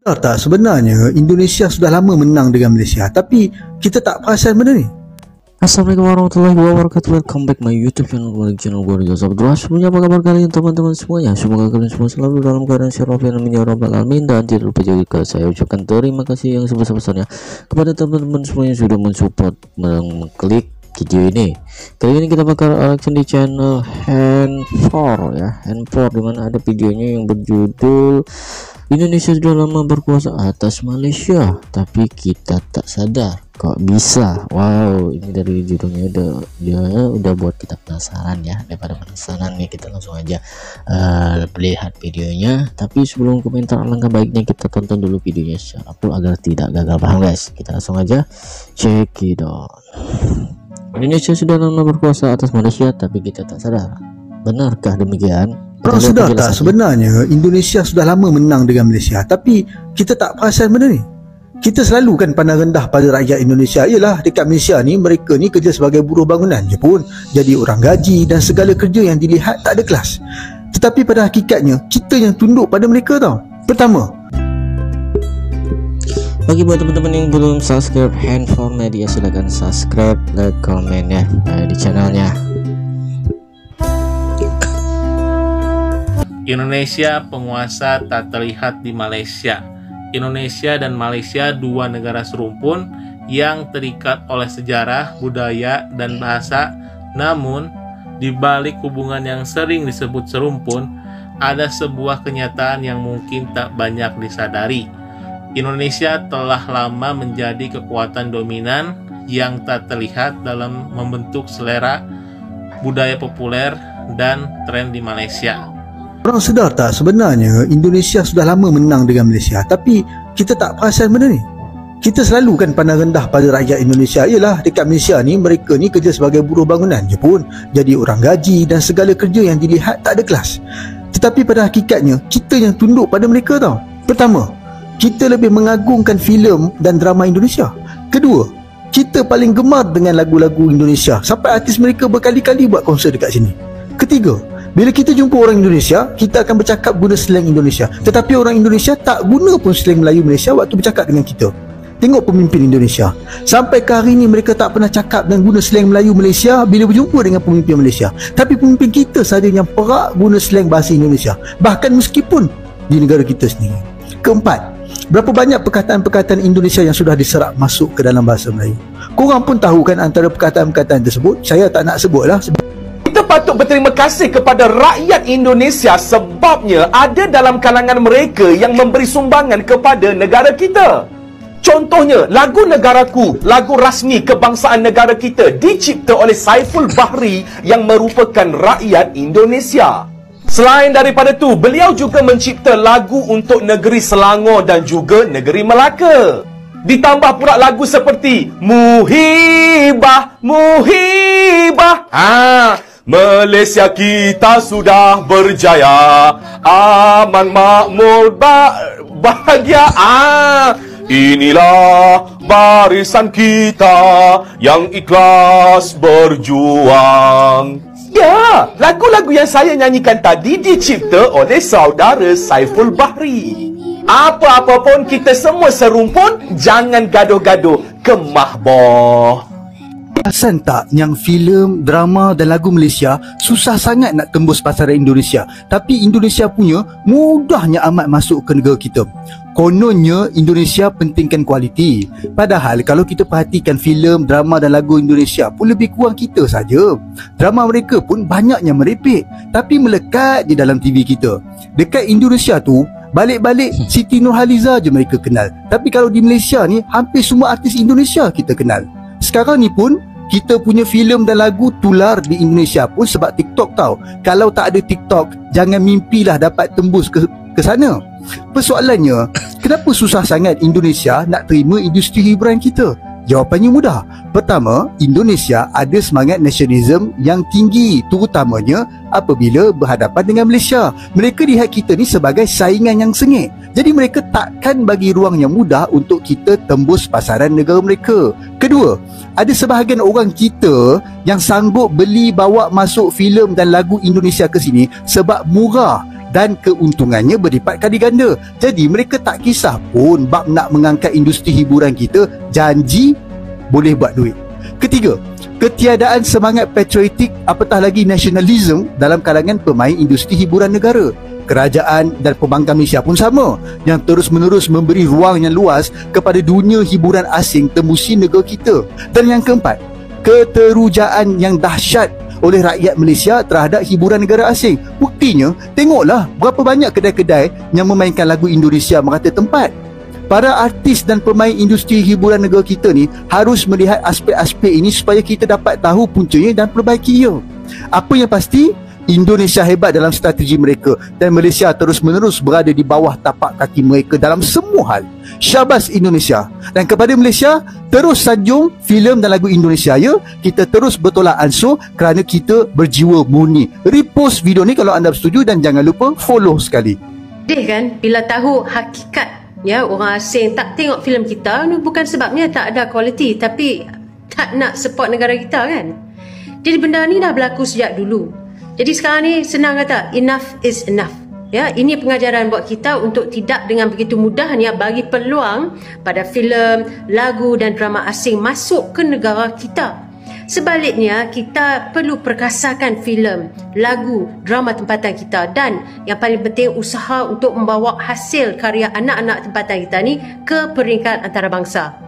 Tak, sebenarnya Indonesia sudah lama menang dengan Malaysia, tapi kita tak perasan benda ni. Assalamualaikum warahmatullahi wabarakatuh. Welcome back my YouTube channel gue Jasa Abdullah. Sebelumnya apa kabar kalian teman-teman semuanya? Semoga kalian semua selalu dalam keadaan sehat dan amin ya rabbal alamin. Dan tidak lupa juga saya ucapkan terima kasih yang sebesar-besarnya kepada teman-teman semua yang sudah mensupport mengklik video ini. Kali ini kita bakal reaction di channel Hand4 ya, Hand4, dimana ada videonya yang berjudul Indonesia sudah lama berkuasa atas Malaysia, tapi kita tak sadar kok bisa. Wow, ini dari judulnya dia udah buat kita penasaran ya. Daripada penasaran nih, kita langsung aja lihat videonya. Tapi sebelum komentar, alangkah baiknya kita tonton dulu videonya secara full agar tidak gagal paham guys. Kita langsung aja check it out. Indonesia sudah lama berkuasa atas Malaysia, tapi kita tak sadar. Benarkah demikian? Orang sedar tak, sebenarnya Indonesia sudah lama menang dengan Malaysia, tapi kita tak perasan benda ni. Kita selalu kan pandang rendah pada rakyat Indonesia. Yalah, dekat Malaysia ni, mereka ni kerja sebagai buruh bangunan je pun, jadi orang gaji dan segala kerja yang dilihat tak ada kelas. Tetapi pada hakikatnya, kita yang tunduk pada mereka tau. Pertama, bagi buat teman-teman yang belum subscribe Hand4 Media, silahkan subscribe, like, komen ya di channelnya. Indonesia penguasa tak terlihat di Malaysia. Indonesia dan Malaysia dua negara serumpun yang terikat oleh sejarah, budaya, dan bahasa. Namun, di balik hubungan yang sering disebut serumpun, ada sebuah kenyataan yang mungkin tak banyak disadari. Indonesia telah lama menjadi kekuatan dominan yang tak terlihat dalam membentuk selera, budaya populer, dan tren di Malaysia. orang sedar tak, sebenarnya Indonesia sudah lama menang dengan Malaysia, tapi kita tak perasan benda ni. Kita selalu kan pandang rendah pada rakyat Indonesia. Yalah, dekat Malaysia ni, mereka ni kerja sebagai buruh bangunan je pun, jadi orang gaji dan segala kerja yang dilihat tak ada kelas. Tetapi pada hakikatnya, kita yang tunduk pada mereka tau. Pertama, kita lebih mengagungkan filem dan drama Indonesia. Kedua, kita paling gemar dengan lagu-lagu Indonesia, sampai artis mereka berkali-kali buat konsert dekat sini. Ketiga, bila kita jumpa orang Indonesia, kita akan bercakap guna slang Indonesia, tetapi orang Indonesia tak guna pun slang Melayu Malaysia waktu bercakap dengan kita. Tengok pemimpin Indonesia, sampai ke hari ni mereka tak pernah cakap dan guna slang Melayu Malaysia bila berjumpa dengan pemimpin Malaysia. Tapi pemimpin kita saja yang perak guna slang bahasa Indonesia, bahkan meskipun di negara kita sendiri. Keempat, berapa banyak perkataan-perkataan Indonesia yang sudah diserap masuk ke dalam bahasa Melayu. Korang pun tahu kan antara perkataan-perkataan tersebut. Saya tak nak sebut lah. Kita patut berterima kasih kepada rakyat Indonesia sebabnya ada dalam kalangan mereka yang memberi sumbangan kepada negara kita. Contohnya, lagu Negaraku, lagu rasmi kebangsaan negara kita, dicipta oleh Saiful Bahri yang merupakan rakyat Indonesia. Selain daripada tu, beliau juga mencipta lagu untuk negeri Selangor dan juga negeri Melaka. Ditambah pula lagu seperti Muhibah, Muhibah. Malaysia kita sudah berjaya, aman makmur bahagia. Inilah barisan kita yang ikhlas berjuang. Ya, lagu-lagu yang saya nyanyikan tadi dicipta oleh saudara Saiful Bahri. Apa-apa pun kita semua serumpun, jangan gaduh-gaduh, kemah boh. Perasan tak yang filem, drama dan lagu Malaysia susah sangat nak tembus pasaran Indonesia, tapi Indonesia punya mudahnya amat masuk ke negara kita. Kononnya Indonesia pentingkan kualiti, padahal kalau kita perhatikan filem, drama dan lagu Indonesia pun lebih kurang kita saja. Drama mereka pun banyaknya merepek, tapi melekat di dalam TV kita. Dekat Indonesia tu, balik-balik Siti Nurhaliza je mereka kenal, tapi kalau di Malaysia ni, hampir semua artis Indonesia kita kenal. Sekarang ni pun, kita punya filem dan lagu tular di Indonesia pun sebab TikTok tau. Kalau tak ada TikTok, jangan mimpilah dapat tembus ke sana. Persoalannya, kenapa susah sangat Indonesia nak terima industri hiburan kita? Jawapannya mudah. Pertama, Indonesia ada semangat nasionalisme yang tinggi, terutamanya apabila berhadapan dengan Malaysia. Mereka lihat kita ni sebagai saingan yang sengit. Jadi mereka takkan bagi ruang yang mudah untuk kita tembus pasaran negara mereka. Kedua, ada sebahagian orang kita yang sanggup beli bawa masuk filem dan lagu Indonesia ke sini sebab murah dan keuntungannya berlipat kali ganda. Jadi mereka tak kisah pun bab nak mengangkat industri hiburan kita, janji boleh buat duit. Ketiga, ketiadaan semangat patriotik apatah lagi nasionalisme dalam kalangan pemain industri hiburan negara. Kerajaan dan pembangkang Malaysia pun sama, yang terus-menerus memberi ruang yang luas kepada dunia hiburan asing tembusi negara kita. Dan yang keempat, keterujaan yang dahsyat oleh rakyat Malaysia terhadap hiburan negara asing. Buktinya, tengoklah berapa banyak kedai-kedai yang memainkan lagu Indonesia merata tempat. Para artis dan pemain industri hiburan negara kita ni harus melihat aspek-aspek ini supaya kita dapat tahu puncanya dan perbaiki ia. Apa yang pasti, Indonesia hebat dalam strategi mereka dan Malaysia terus-menerus berada di bawah tapak kaki mereka dalam semua hal. Syabas Indonesia. Dan kepada Malaysia, terus sanjung filem dan lagu Indonesia ya. Kita terus bertolak ansur kerana kita berjiwa murni. Repost video ni kalau anda bersetuju dan jangan lupa follow sekali. Sedih kan bila tahu hakikat ya, orang asing tak tengok filem kita ni bukan sebabnya tak ada kualiti, tapi tak nak support negara kita kan. Jadi benda ni dah berlaku sejak dulu. Jadi sekarang ni senang kata enough is enough. Ya, ini pengajaran buat kita untuk tidak dengan begitu mudahnya bagi peluang pada filem, lagu dan drama asing masuk ke negara kita. Sebaliknya, kita perlu perkasakan filem, lagu, drama tempatan kita dan yang paling penting usaha untuk membawa hasil karya anak-anak tempatan kita ni ke peringkat antarabangsa.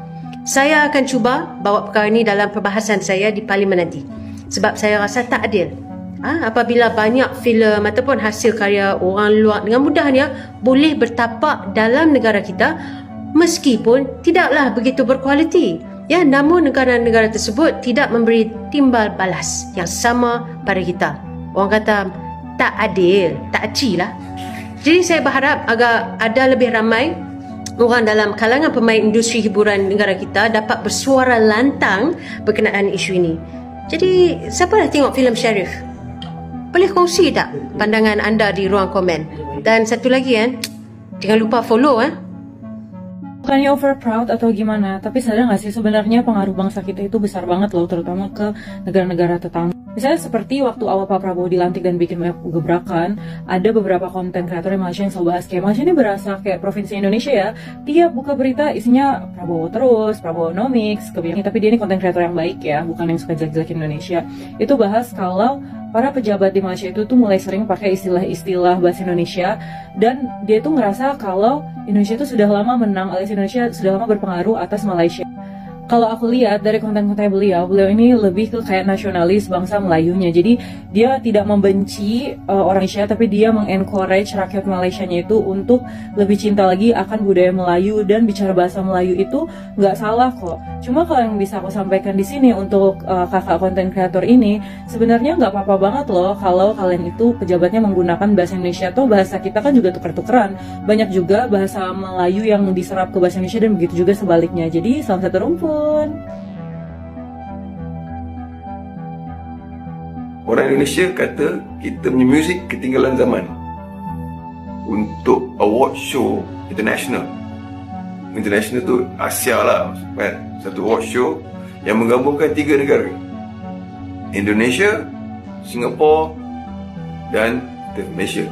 Saya akan cuba bawa perkara ini dalam perbahasan saya di parlimen nanti. Sebab saya rasa tak adil. Apabila banyak filem ataupun hasil karya orang luar dengan mudahnya boleh bertapak dalam negara kita meskipun tidaklah begitu berkualiti. Ya, namun negara-negara tersebut tidak memberi timbal balas yang sama pada kita. Orang kata tak adil, tak aci lah. Jadi saya berharap agar ada lebih ramai orang dalam kalangan pemain industri hiburan negara kita dapat bersuara lantang berkenaan isu ini. Jadi siapa dah tengok filem Sharif? Boleh kongsi tak pandangan anda di ruang komen? Dan satu lagi kan, jangan lupa follow Bukannya over proud atau gimana, tapi sadar gak sih sebenarnya pengaruh bangsa kita itu besar banget loh, terutama ke negara-negara tetangga. Misalnya seperti waktu awal Pak Prabowo dilantik dan bikin banyak gebrakan, ada beberapa konten kreator yang Malaysia yang selalu bahas kayak Malaysia ini berasa kayak provinsi Indonesia ya. Tiap buka berita isinya Prabowo terus, Prabowonomics, kebijakan. Tapi dia ini konten kreator yang baik ya, bukan yang suka jelek-jelekin Indonesia. Itu bahas kalau para pejabat di Malaysia itu tuh mulai sering pakai istilah-istilah bahasa Indonesia dan dia tuh ngerasa kalau Indonesia itu sudah lama menang alias Indonesia sudah lama berpengaruh atas Malaysia. Kalau aku lihat dari konten-konten beliau ini lebih ke kayak nasionalis bangsa Melayunya. Jadi dia tidak membenci orang Malaysia, tapi dia mengencourage rakyat Malaysianya itu untuk lebih cinta lagi akan budaya Melayu dan bicara bahasa Melayu itu nggak salah kok. Cuma kalau yang bisa aku sampaikan di sini untuk kakak konten kreator ini, sebenarnya nggak apa-apa banget loh kalau kalian itu pejabatnya menggunakan bahasa Indonesia atau bahasa kita kan juga tuker-tukeran. Banyak juga bahasa Melayu yang diserap ke bahasa Indonesia dan begitu juga sebaliknya. Jadi salam satu rumput. Orang Indonesia kata kita punya muzik ketinggalan zaman. Untuk award show international tu Asia lah kan? Satu award show yang menggabungkan 3 negara, Indonesia, Singapura dan Malaysia.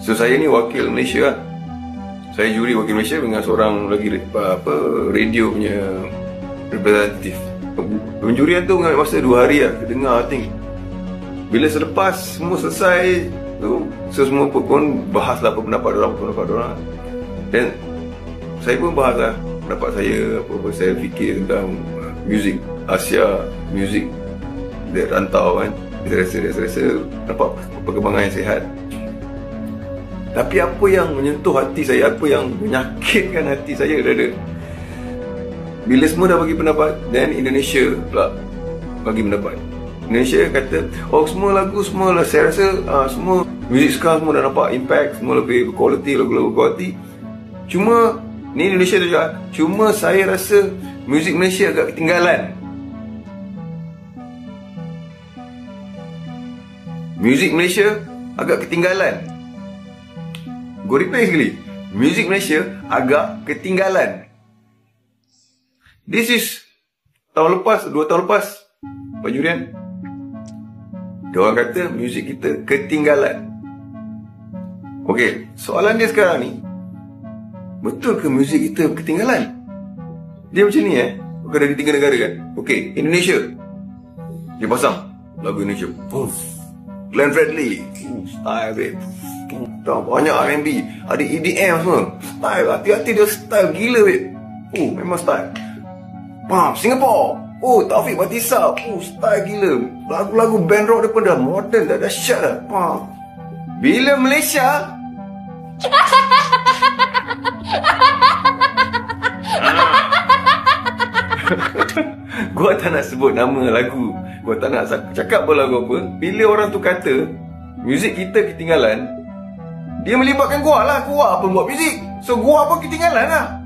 So saya ni wakil Malaysia. Saya juri wakil Malaysia dengan seorang lagi radio punya representatif. Penjurian tu mengambil masa 2 hari lah. Dengar think. Bila selepas semua selesai tu, semua pun bahaslah apa pendapat orang. Dan saya pun bahas lah pendapat saya, apa saya fikir tentang muzik Asia, muzik dari rantau kan. Saya rasa nampak perkembangan yang sihat. Tapi apa yang menyentuh hati saya, apa yang menyakitkan hati saya adalah bila semua dah bagi pendapat dan Indonesia pula bagi pendapat. Indonesia kata, oh semua lagu semua lah, saya rasa semua muzik sekarang semua dah nampak impact, semua lebih berkualiti, lagu-lagu berkualiti. Cuma ni Indonesia tu juga, cuma saya rasa muzik Malaysia agak ketinggalan. Muzik Malaysia agak ketinggalan. Gue replay sekali. Muzik Malaysia agak ketinggalan. This is tahun lepas, 2 tahun lepas, Pak Jurian. Diorang kata muzik kita ketinggalan. Okey, soalan dia sekarang ni, betul ke muzik kita ketinggalan? Dia macam ni bukan dari 3 negara kan. Okey, Indonesia, dia pasang lagu Indonesia, Glenn Fredly, style babe, banyak R&B, ada EDM semua, style, hati-hati dia style gila babe. Memang style. Singapore, Taufik Batisa, style gila. Lagu-lagu band rock dia pun dah modern, dah dahsyat dah. Bila Malaysia gua tak nak sebut nama lagu, gua tak nak cakap pun lagu apa. Bila orang tu kata muzik kita ketinggalan, dia melibatkan gua lah. Gua apa buat muzik, so gua apa ketinggalan lah.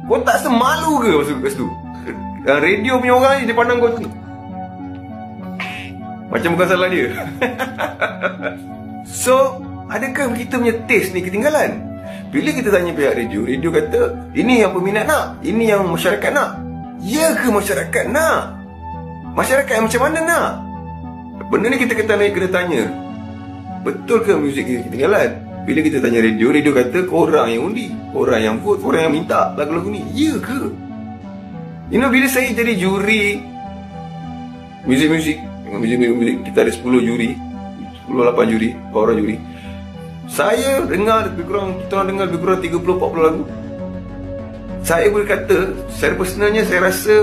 Gua tak semalu ke masuk kat situ? Radio punya orang ni dia pandang gua tu macam bukan salah dia. So adakah kita punya taste ni ketinggalan? Bila kita tanya pihak radio kata ini yang peminat nak, ini yang masyarakat nak. Ya ke masyarakat nak? Masyarakat yang macam mana nak? Benda ni kita kena tanya, betul ke muzik kita ketinggalan? Bila kita tanya radio kata korang yang undi, korang yang vote, korang yang minta lagu-lagu ni. Ya ke? Bila saya jadi juri muzik, kita ada 10 juri, 10-8 juri, orang juri. Saya dengar lebih kurang, kita orang dengar lebih kurang 30-40 lagu. Saya boleh kata, secara personalnya saya rasa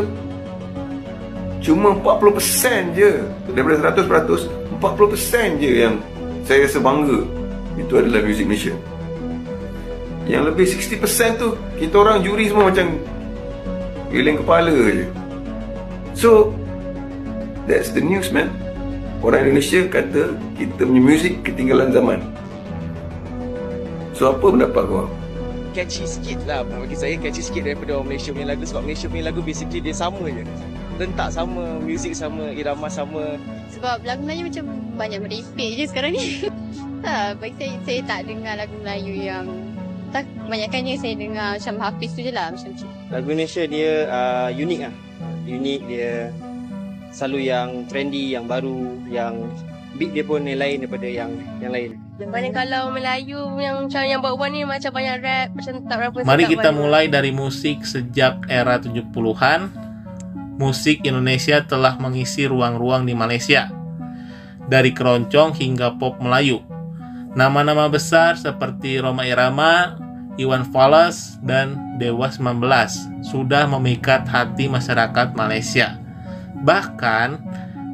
cuma 40% je daripada 100%, 40% je yang saya rasa bangga itu adalah muzik Malaysia. Yang lebih 60% tu kita orang juri semua macam geleng kepala je. So that's the news, man. Orang Indonesia kata kita punya muzik ketinggalan zaman. So apa pendapat kau? Catchy sikit lah, bagi saya catchy sikit daripada orang Malaysia punya lagu. Sebab Malaysia punya lagu basically dia sama je, rentak sama, muzik sama, irama sama. Sebab lagu Melayu macam banyak merepek je sekarang ni. Bagi saya tak dengar lagu Melayu yang kebanyakannya saya dengar macam Hafiz tu je lah, macam tu. Lagu Indonesia dia unik lah. Unik, dia selalu yang trendy, yang baru, yang beat dia pun yang lain daripada yang lain. Dibanding kalau Melayu yang macam yang buat ni macam banyak rap, macam tak berapa. Mari kita mulai dari musik. Sejak era 70-an, musik Indonesia telah mengisi ruang-ruang di Malaysia. Dari keroncong hingga pop Melayu. Nama-nama besar seperti Rhoma Irama, Iwan Fals, dan Dewa 19 sudah memikat hati masyarakat Malaysia. Bahkan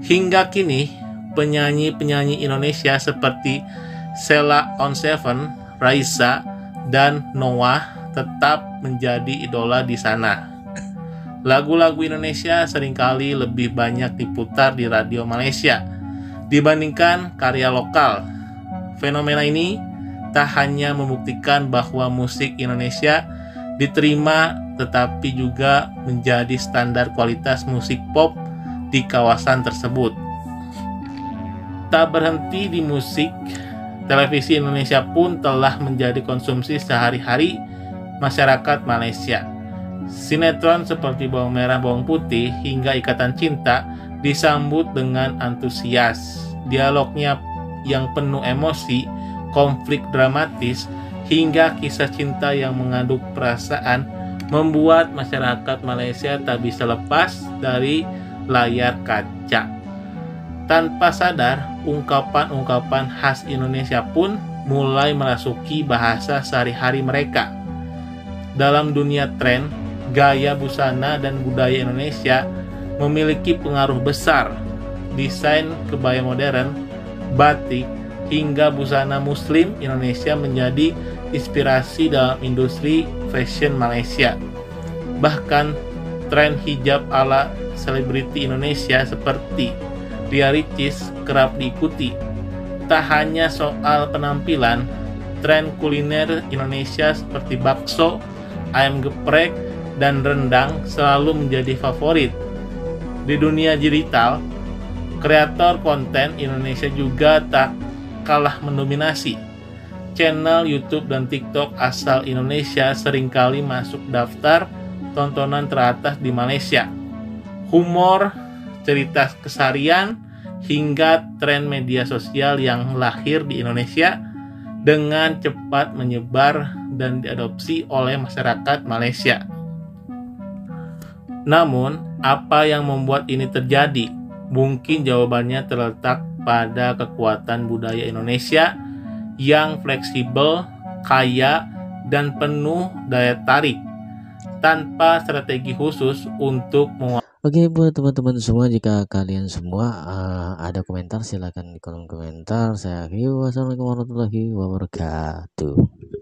hingga kini penyanyi-penyanyi Indonesia seperti Sheila on 7, Raisa, dan Noah tetap menjadi idola di sana. Lagu-lagu Indonesia seringkali lebih banyak diputar di radio Malaysia dibandingkan karya lokal. Fenomena ini tak hanya membuktikan bahwa musik Indonesia diterima, tetapi juga menjadi standar kualitas musik pop di kawasan tersebut. Tak berhenti di musik, televisi Indonesia pun telah menjadi konsumsi sehari-hari masyarakat Malaysia. Sinetron seperti Bawang Merah Bawang Putih hingga Ikatan Cinta disambut dengan antusias. Dialognya yang penuh emosi, konflik dramatis, hingga kisah cinta yang mengandung perasaan membuat masyarakat Malaysia tak bisa lepas dari layar kaca. Tanpa sadar, ungkapan-ungkapan khas Indonesia pun mulai merasuki bahasa sehari-hari mereka. Dalam dunia tren, gaya busana dan budaya Indonesia memiliki pengaruh besar. Desain kebaya modern, batik, hingga busana muslim Indonesia menjadi inspirasi dalam industri fashion Malaysia. Bahkan tren hijab ala selebriti Indonesia seperti Ria Ricis kerap diikuti. Tak hanya soal penampilan, tren kuliner Indonesia seperti bakso, ayam geprek, dan rendang selalu menjadi favorit. Di dunia digital, kreator konten Indonesia juga tak kalah mendominasi. Channel YouTube dan TikTok asal Indonesia seringkali masuk daftar tontonan teratas di Malaysia. Humor, cerita keseharian, hingga tren media sosial yang lahir di Indonesia dengan cepat menyebar dan diadopsi oleh masyarakat Malaysia. Namun, apa yang membuat ini terjadi? Mungkin jawabannya terletak pada kekuatan budaya Indonesia yang fleksibel, kaya, dan penuh daya tarik, tanpa strategi khusus untuk Oke, buat teman-teman semua, jika kalian semua ada komentar, silakan di kolom komentar. Saya akhiri. Wassalamualaikum warahmatullahi wabarakatuh.